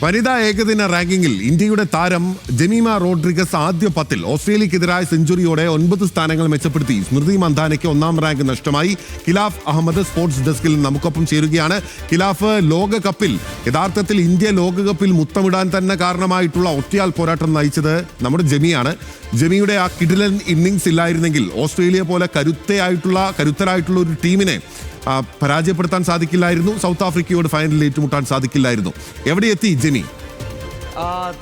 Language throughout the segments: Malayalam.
വനിതാ ഏകദിന റാങ്കിങ്ങിൽ ഇന്ത്യയുടെ താരം ജമീമ റോഡ്രിഗസ് ആദ്യ 10-ൽ ഓസ്ട്രേലിയക്കെതിരായ സെഞ്ചുറിയോടെ 9 സ്ഥാനങ്ങൾ മെച്ചപ്പെടുത്തി. സ്മൃതി മന്ദാനയ്ക്ക് 1-ാം റാങ്ക് നഷ്ടമായി. ഖിലാഫ് അഹമ്മദ് സ്പോർട്സ് ഡെസ്കിൽ നമുക്കൊപ്പം ചേരുകയാണ്. ഖിലാഫ്, ലോകകപ്പിൽ യഥാർത്ഥത്തിൽ ഇന്ത്യ ലോകകപ്പിൽ മുത്തമിടാൻ തന്നെ കാരണമായിട്ടുള്ള ഒറ്റയാൾ പോരാട്ടം നയിച്ചത് നമ്മുടെ ജമിയാണ്. ജമിയുടെ ആ കിടിലൻ ഇന്നിങ്സ് ഇല്ലായിരുന്നെങ്കിൽ ഓസ്ട്രേലിയ പോലെ കരുത്തരായിട്ടുള്ള ഒരു ടീമിനെ പരാജയപ്പെടുത്താൻ സാധിക്കില്ലായിരുന്നു. സൗത്ത് ആഫ്രിക്കയോട് ഫൈനലിൽ ഏറ്റുമുട്ടാൻ സാധിക്കില്ലായിരുന്നു. എവിടെ എത്തി ജെമി?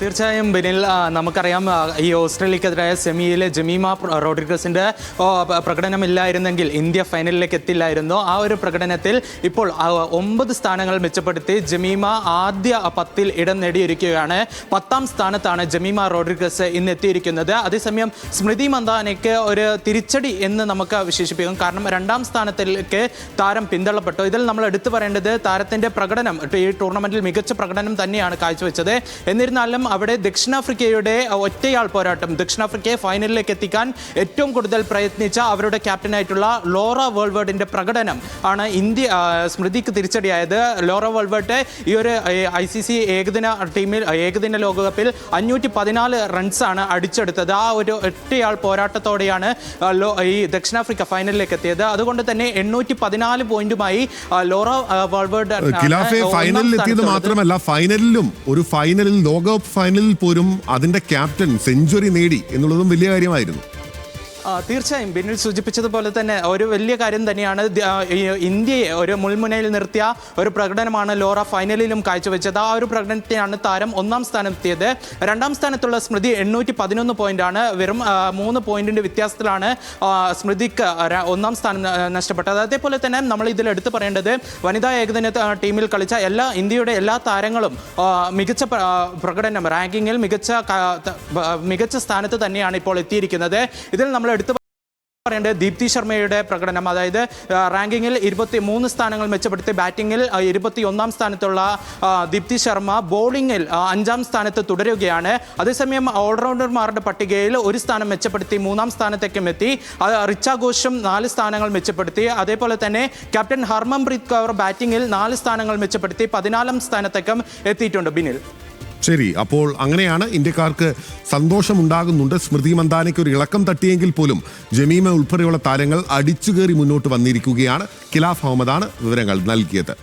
തീർച്ചയായും ബിനിൽ, നമുക്കറിയാം ഈ ഓസ്ട്രേലിയക്കെതിരായ സെമിയിൽ ജമീമ റോഡ്രിഗസിന്റെ പ്രകടനമില്ലായിരുന്നെങ്കിൽ ഇന്ത്യ ഫൈനലിലേക്ക് എത്തില്ലായിരുന്നു. ആ ഒരു പ്രകടനത്തിൽ ഇപ്പോൾ 9 സ്ഥാനങ്ങൾ മെച്ചപ്പെടുത്തി ജമീമ ആദ്യ 10-ൽ ഇടം നേടിയിരിക്കുകയാണ്. 10-ാം സ്ഥാനത്താണ് ജമീമ റോഡ്രിഗസ് ഇന്ന് എത്തിയിരിക്കുന്നത്. അതേസമയം സ്മൃതി മന്ദാനയ്ക്ക് ഒരു തിരിച്ചടി എന്ന് നമുക്ക് വിശേഷിപ്പിക്കും. കാരണം 2-ാം സ്ഥാനത്തിലേക്ക് താരം പിന്തള്ളപ്പെട്ടു. ഇതിൽ നമ്മൾ എടുത്തു പറയേണ്ടത് താരത്തിന്റെ പ്രകടനം, ഈ ടൂർണമെന്റിൽ മികച്ച പ്രകടനം തന്നെയാണ് കാഴ്ചവെച്ചത്. എന്നിരുന്നാലും അവിടെ ദക്ഷിണാഫ്രിക്കയുടെ ഒറ്റയാൾ പോരാട്ടം, ദക്ഷിണാഫ്രിക്കയെ ഫൈനലിലേക്ക് എത്തിക്കാൻ ഏറ്റവും കൂടുതൽ പ്രയത്നിച്ച അവരുടെ ക്യാപ്റ്റനായിട്ടുള്ള ലോറ വേൾവേർഡിന്റെ പ്രകടനം ആണ് സ്മൃതിക്ക് തിരിച്ചടിയായത്. ലോറ വേൾവേർഡ് ഈ ഒരു ICC ഏകദിന ലോകകപ്പിൽ 514 റൺസാണ് അടിച്ചെടുത്തത്. ആ ഒരു ഒറ്റയാൾ പോരാട്ടത്തോടെയാണ് ഈ ദക്ഷിണാഫ്രിക്ക ഫൈനലിലേക്ക് എത്തിയത്. അതുകൊണ്ട് തന്നെ 814 പോയിന്റുമായി ലോറ വേൾവേർഡ് ഫൈനലിൽ എത്തിയത് മാത്രമല്ല, ഫൈനലിൽ ലോകകപ്പ് ഫൈനലിൽ പോലും അതിന്റെ ക്യാപ്റ്റൻ സെഞ്ചുറി നേടി എന്നുള്ളതും വലിയ കാര്യമായിരുന്നു. തീർച്ചയായും ബിനിൽ സൂചിപ്പിച്ചതുപോലെ തന്നെ ഒരു വലിയ കാര്യം തന്നെയാണ്. ഇന്ത്യയെ ഒരു മുൾമുനയിൽ നിർത്തിയ ഒരു പ്രകടനമാണ് ലോറ ഫൈനലിലും കാഴ്ചവെച്ചത്. ആ ഒരു പ്രകടനത്തിനാണ് താരം 1-ാം സ്ഥാനത്തെത്തിയത്. 2-ാം സ്ഥാനത്തുള്ള സ്മൃതി 811 പോയിന്റാണ്. വെറും 3 പോയിന്റിന്റെ വ്യത്യാസത്തിലാണ് സ്മൃതിക്ക് 1-ാം സ്ഥാനം നഷ്ടപ്പെട്ടത്. അതേപോലെ തന്നെ നമ്മൾ ഇതിൽ എടുത്തു പറയേണ്ടത് വനിതാ ഏകദിന ടീമിൽ കളിച്ച ഇന്ത്യയുടെ എല്ലാ താരങ്ങളും മികച്ച പ്രകടനം, റാങ്കിങ്ങിൽ മികച്ച സ്ഥാനത്ത് തന്നെയാണ് ഇപ്പോൾ എത്തിയിരിക്കുന്നത്. ഇതിൽ നമ്മൾ എടുത്തു പറയേണ്ടത് ദീപ്തി ശർമ്മയുടെ പ്രകടനം. അതായത് റാങ്കിങ്ങിൽ 23 സ്ഥാനങ്ങൾ മെച്ചപ്പെടുത്തി ബാറ്റിങ്ങിൽ 21-ാം സ്ഥാനത്തുള്ള ദീപ്തി ശർമ്മ ബോളിങ്ങിൽ 5-ാം സ്ഥാനത്ത് തുടരുകയാണ്. അതേസമയം ഓൾറൗണ്ടർമാരുടെ പട്ടികയിൽ 1 സ്ഥാനം മെച്ചപ്പെടുത്തി 3-ാം സ്ഥാനത്തേക്കും എത്തി. റിച്ച ഘോഷും 4 സ്ഥാനങ്ങൾ മെച്ചപ്പെടുത്തി. അതേപോലെ തന്നെ ക്യാപ്റ്റൻ ഹർമൻപ്രീത് കൗർ ബാറ്റിങ്ങിൽ 4 സ്ഥാനങ്ങൾ മെച്ചപ്പെടുത്തി 14-ാം സ്ഥാനത്തേക്കും എത്തിയിട്ടുണ്ട്. ബിനിൽ, ശരി, അപ്പോൾ അങ്ങനെയാണ് ഇന്ത്യക്കാർക്ക് സന്തോഷമുണ്ടാകുന്നുണ്ട്. സ്മൃതി മന്ദാനയ്ക്ക് ഒരു ഇളക്കം തട്ടിയെങ്കിൽ പോലും ജമീമ ഉൾപ്പെടെയുള്ള താരങ്ങൾ അടിച്ചുകയറി മുന്നോട്ട് വന്നിരിക്കുകയാണ്. ഖിലാഫ് അഹമ്മദാണ് വിവരങ്ങൾ നൽകിയത്.